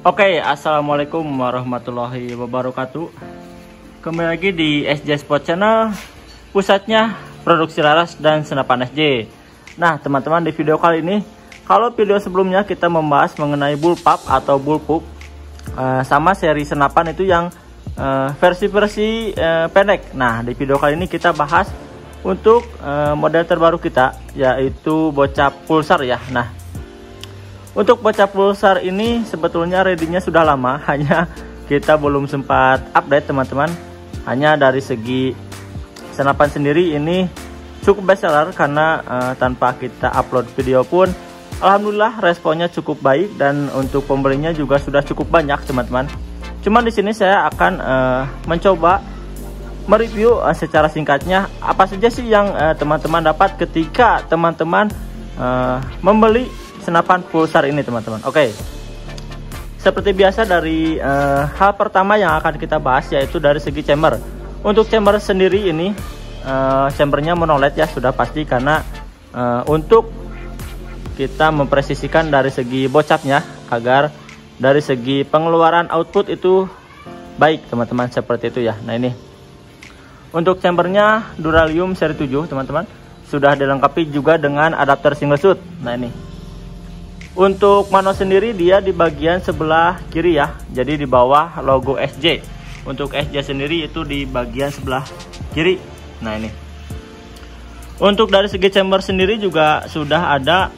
Oke, assalamualaikum warahmatullahi wabarakatuh. Kembali lagi di SJ Sport Channel, pusatnya produksi laras dan senapan SJ. Nah teman-teman, di video kali ini, kalau video sebelumnya kita membahas mengenai bullpup atau bullpup sama seri senapan itu yang versi-versi pendek. Nah di video kali ini kita bahas untuk model terbaru kita, yaitu bocap pulsar ya. Nah untuk bocap pulsar ini sebetulnya ready-nya sudah lama, hanya kita belum sempat update teman-teman. Hanya dari segi senapan sendiri ini cukup best seller karena tanpa kita upload video pun alhamdulillah responnya cukup baik dan untuk pembelinya juga sudah cukup banyak teman-teman. Cuman di sini saya akan mencoba mereview secara singkatnya apa saja sih yang teman-teman dapat ketika teman-teman membeli senapan pulsar ini teman-teman. Oke, seperti biasa dari hal pertama yang akan kita bahas yaitu dari segi chamber. Untuk chamber sendiri ini chambernya monoled ya, sudah pasti karena untuk kita mempresisikan dari segi bocapnya agar dari segi pengeluaran output itu baik teman-teman, seperti itu ya. Nah ini untuk chambernya Duralium seri 7 teman-teman, sudah dilengkapi juga dengan adapter single shoot. Nah ini untuk mano sendiri dia di bagian sebelah kiri ya, jadi di bawah logo SJ. Untuk SJ sendiri itu di bagian sebelah kiri. Nah ini untuk dari segi chamber sendiri juga sudah ada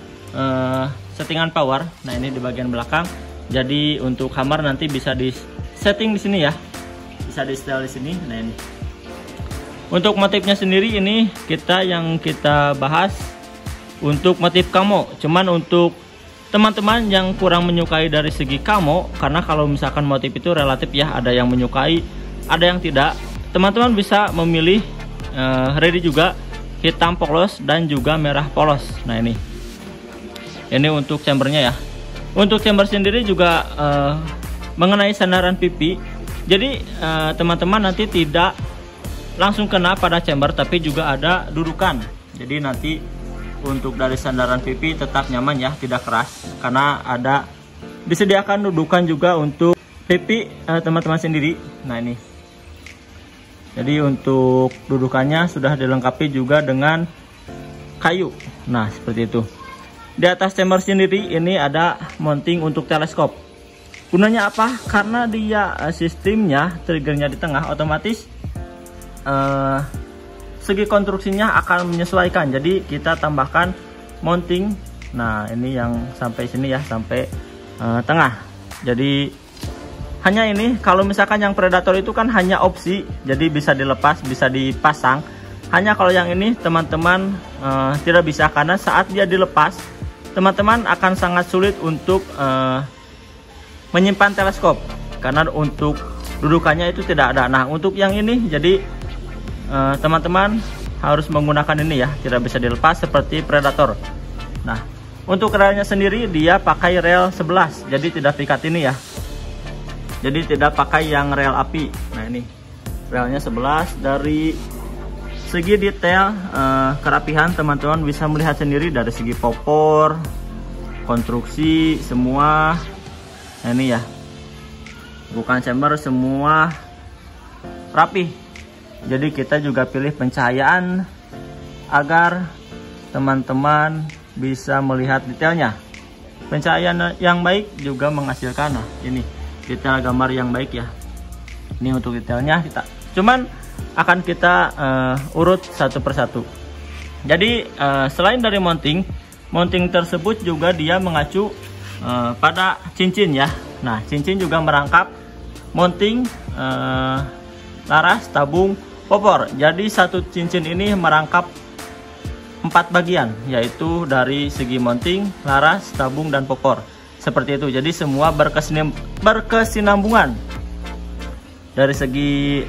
settingan power. Nah ini di bagian belakang, jadi untuk hammer nanti bisa di setting di sini ya, bisa di setel di sini. Nah ini untuk motifnya sendiri ini yang kita bahas untuk motif camo. Cuman untuk teman-teman yang kurang menyukai dari segi camo, karena kalau misalkan motif itu relatif ya, ada yang menyukai, ada yang tidak. Teman-teman bisa memilih ready juga hitam polos dan juga merah polos. Nah ini untuk chambernya ya. Untuk chamber sendiri juga mengenai sandaran pipi, jadi teman-teman nanti tidak langsung kena pada chamber, tapi juga ada dudukan. Jadi nanti untuk dari sandaran pipi tetap nyaman ya, tidak keras, karena ada disediakan dudukan juga untuk pipi teman-teman sendiri. Nah ini jadi untuk dudukannya sudah dilengkapi juga dengan kayu. Nah seperti itu. Di atas chamber sendiri ini ada mounting untuk teleskop. Gunanya apa? Karena dia sistemnya triggernya di tengah, otomatis segi konstruksinya akan menyesuaikan. Jadi kita tambahkan mounting. Nah ini yang sampai sini ya, sampai tengah. Jadi hanya ini, kalau misalkan yang Predator itu kan hanya opsi, jadi bisa dilepas, bisa dipasang. Hanya kalau yang ini teman-teman tidak bisa, karena saat dia dilepas teman-teman akan sangat sulit untuk menyimpan teleskop, karena untuk dudukannya itu tidak ada. Nah untuk yang ini jadi teman-teman harus menggunakan ini ya, tidak bisa dilepas seperti Predator. Nah untuk relnya sendiri dia pakai rel 11, jadi tidak pikat ini ya, jadi tidak pakai yang rel api. Nah ini relnya 11. Dari segi detail kerapihan teman-teman bisa melihat sendiri dari segi popor, konstruksi semua. Nah ini ya, bukan chamber, semua rapi. Jadi kita juga pilih pencahayaan agar teman-teman bisa melihat detailnya. Pencahayaan yang baik juga menghasilkan, nah ini detail gambar yang baik ya. Ini untuk detailnya cuman akan kita urut satu persatu. Jadi selain dari mounting tersebut juga dia mengacu pada cincin ya. Nah cincin juga merangkap mounting laras, tabung, popor. Jadi satu cincin ini merangkap 4 bagian, yaitu dari segi mounting, laras, tabung, dan popor. Seperti itu. Jadi semua berkesinambungan. Dari segi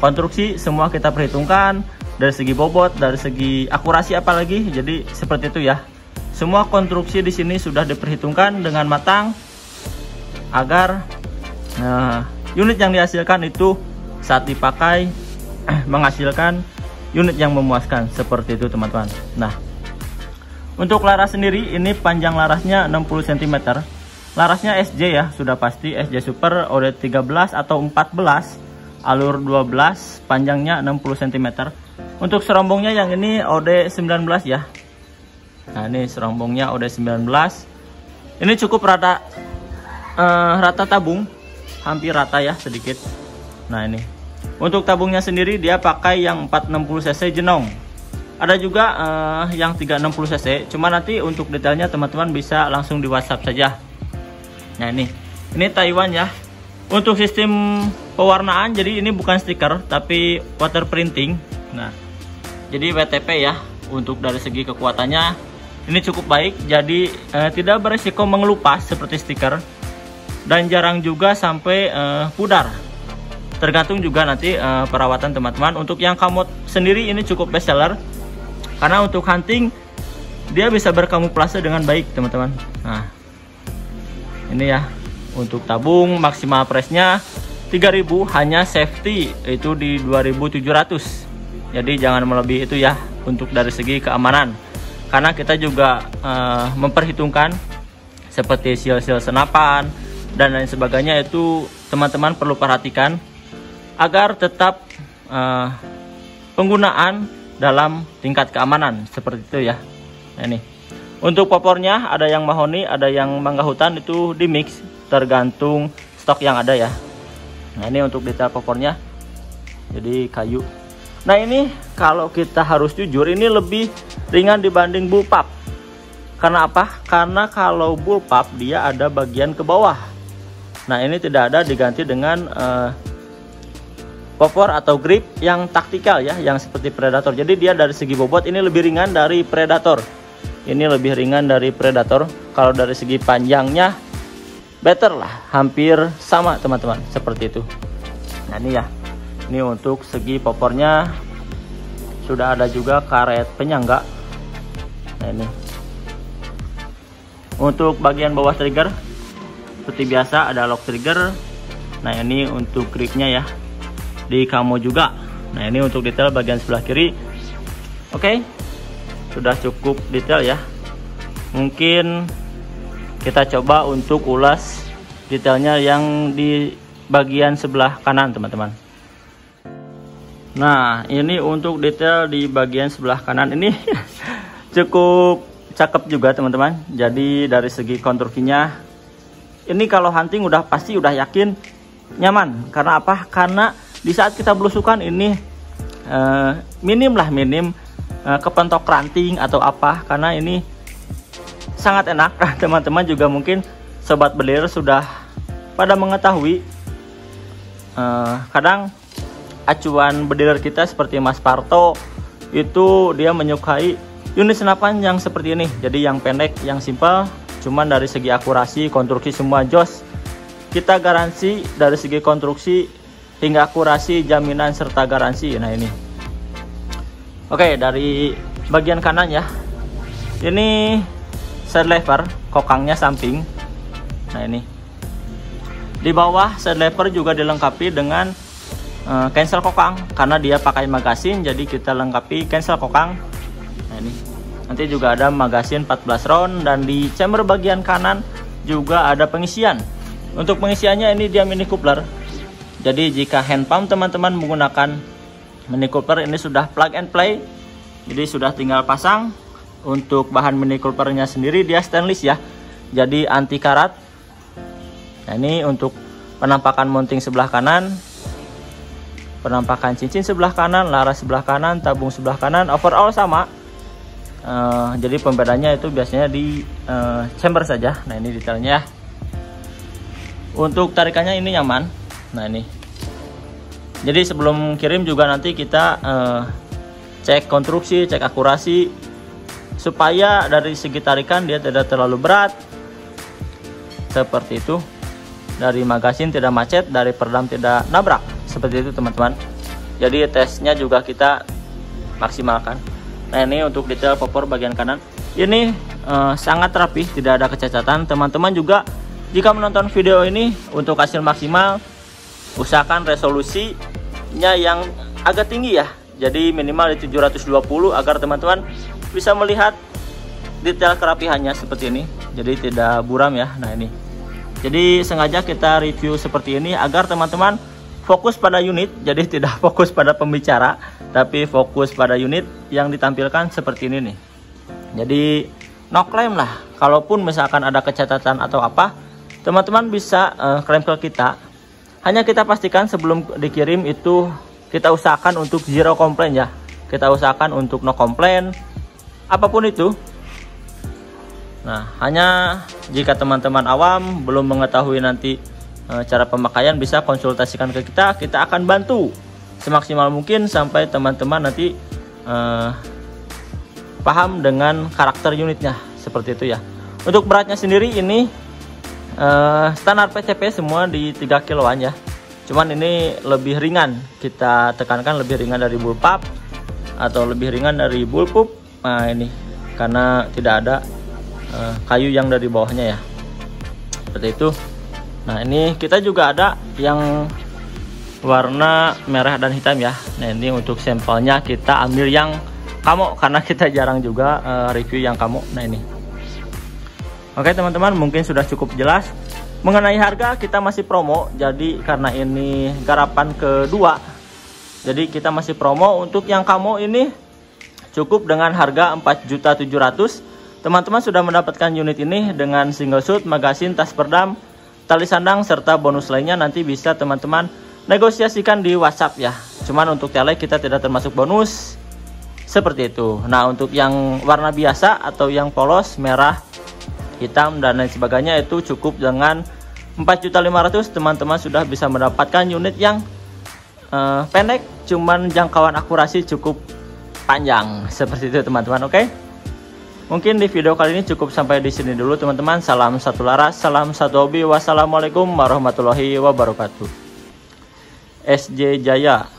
konstruksi semua kita perhitungkan, dari segi bobot, dari segi akurasi apalagi. Jadi seperti itu ya. Semua konstruksi di sini sudah diperhitungkan dengan matang agar unit yang dihasilkan itu saat dipakai menghasilkan unit yang memuaskan, seperti itu teman-teman. Nah untuk laras sendiri ini panjang larasnya 60 cm Larasnya SJ ya, sudah pasti SJ Super OD 13 atau 14, alur 12, panjangnya 60 cm. Untuk serombongnya yang ini OD 19 ya. Nah, ini serombongnya OD 19. Ini cukup rata tabung, hampir rata ya, sedikit. Nah, ini. Untuk tabungnya sendiri dia pakai yang 460 cc Jenong. Ada juga yang 360 cc, cuma nanti untuk detailnya teman-teman bisa langsung di WhatsApp saja. Nah, ini Taiwan ya. Untuk sistem pewarnaan, jadi ini bukan stiker tapi water printing. Nah, jadi WTP ya. Untuk dari segi kekuatannya ini cukup baik, jadi tidak beresiko mengelupas seperti stiker, dan jarang juga sampai pudar. Tergantung juga nanti perawatan teman-teman. Untuk yang kamut sendiri ini cukup best seller, karena untuk hunting dia bisa berkamuflase dengan baik teman-teman. Nah, ini ya. Untuk tabung maksimal price-nya 3.000, hanya safety itu di 2.700. Jadi jangan melebihi itu ya untuk dari segi keamanan. Karena kita juga memperhitungkan seperti seal-seal senapan dan lain sebagainya, itu teman-teman perlu perhatikan agar tetap penggunaan dalam tingkat keamanan seperti itu ya. Nah, ini untuk popornya ada yang mahoni, ada yang mangga hutan, itu di mix tergantung stok yang ada ya. Nah, ini untuk detail popornya jadi kayu. Nah, ini kalau kita harus jujur, ini lebih ringan dibanding bullpup. Karena apa? Karena kalau bullpup dia ada bagian ke bawah. Nah, ini tidak ada, diganti dengan popor atau grip yang taktikal ya, yang seperti Predator. Jadi dia dari segi bobot ini lebih ringan dari Predator. Ini lebih ringan dari Predator. Kalau dari segi panjangnya better lah, hampir sama teman-teman, seperti itu. Nah, ini ya. Ini untuk segi popornya sudah ada juga karet penyangga. Nah, ini untuk bagian bawah trigger seperti biasa ada lock trigger. Nah, ini untuk gripnya ya, di camo juga. Nah, ini untuk detail bagian sebelah kiri. Oke, sudah cukup detail ya. Mungkin kita coba untuk ulas detailnya yang di bagian sebelah kanan teman-teman. Nah, ini untuk detail di bagian sebelah kanan ini cukup cakep juga teman-teman. Jadi dari segi konstruksinya ini kalau hunting udah pasti udah yakin nyaman. Karena apa? Karena di saat kita belusukan ini minim kepentok ranting atau apa, karena ini sangat enak. Teman-teman juga mungkin sobat belir sudah pada mengetahui kadang acuan bediler kita seperti Mas Parto itu dia menyukai unit senapan yang seperti ini. Jadi yang pendek, yang simpel, cuman dari segi akurasi, konstruksi semua jos. Kita garansi dari segi konstruksi hingga akurasi, jaminan serta garansi. Nah, ini. Oke, dari bagian kanan ya. Ini side lever, kokangnya samping. Nah, ini di bawah side lever juga dilengkapi dengan cancel kokang, karena dia pakai magasin, jadi kita lengkapi cancel kokang. Nah, ini nanti juga ada magasin 14 round, dan di chamber bagian kanan juga ada pengisian. Untuk pengisiannya ini dia mini coupler. Jadi jika hand pump teman-teman menggunakan mini coupler, ini sudah plug and play, jadi sudah tinggal pasang. Untuk bahan mini couplernya sendiri dia stainless ya, jadi anti karat. Nah, ini untuk penampakan mounting sebelah kanan, penampakan cincin sebelah kanan, laras sebelah kanan, tabung sebelah kanan, overall sama. Jadi pembedanya itu biasanya di chamber saja. Nah, ini detailnya. Untuk tarikannya ini nyaman. Nah, ini. Jadi sebelum kirim juga nanti kita cek konstruksi, cek akurasi, supaya dari segi tarikan dia tidak terlalu berat. Seperti itu. Dari magasin tidak macet, dari peredam tidak nabrak. Seperti itu teman-teman. Jadi tesnya juga kita maksimalkan. Nah, ini untuk detail popor bagian kanan. Ini sangat rapi, tidak ada kecacatan. Teman-teman juga jika menonton video ini untuk hasil maksimal, usahakan resolusinya yang agak tinggi ya. Jadi minimal di 720 agar teman-teman bisa melihat detail kerapihannya seperti ini. Jadi tidak buram ya. Nah, ini Jadi sengaja kita review seperti ini agar teman-teman fokus pada unit, jadi tidak fokus pada pembicara, tapi fokus pada unit yang ditampilkan seperti ini nih. Jadi no claim lah, kalaupun misalkan ada kecatatan atau apa, teman-teman bisa klaim ke kita. Hanya kita pastikan sebelum dikirim itu kita usahakan untuk zero complaint ya. Kita usahakan untuk no complaint, apapun itu. Nah, hanya jika teman-teman awam belum mengetahui nanti cara pemakaian, bisa konsultasikan ke kita. Kita akan bantu semaksimal mungkin sampai teman-teman nanti paham dengan karakter unitnya, seperti itu ya. Untuk beratnya sendiri ini standar PCP semua di 3 kiloan ya. Cuman ini lebih ringan, kita tekankan lebih ringan dari bullpup atau lebih ringan dari bullpup. Nah ini karena tidak ada kayu yang dari bawahnya ya, seperti itu. Nah ini kita juga ada yang warna merah dan hitam ya. Nah ini untuk sampelnya kita ambil yang kamo, karena kita jarang juga review yang kamo. Nah ini oke teman-teman, mungkin sudah cukup jelas. Mengenai harga kita masih promo, jadi karena ini garapan kedua, jadi kita masih promo. Untuk yang kamo ini cukup dengan harga 4.700.000. Teman-teman sudah mendapatkan unit ini dengan single shoot, magasin, tas perdam, tali sandang, serta bonus lainnya. Nanti bisa teman-teman negosiasikan di WhatsApp ya. Cuman untuk tele kita tidak termasuk bonus, seperti itu. Nah untuk yang warna biasa atau yang polos, merah, hitam, dan lain sebagainya itu cukup dengan 4.500.000. Teman-teman sudah bisa mendapatkan unit yang pendek, cuman jangkauan akurasi cukup panjang, seperti itu teman-teman. Oke, mungkin di video kali ini cukup sampai di sini dulu teman-teman. Salam satu laras, salam satu hobi. Wassalamualaikum warahmatullahi wabarakatuh. SJ Jaya.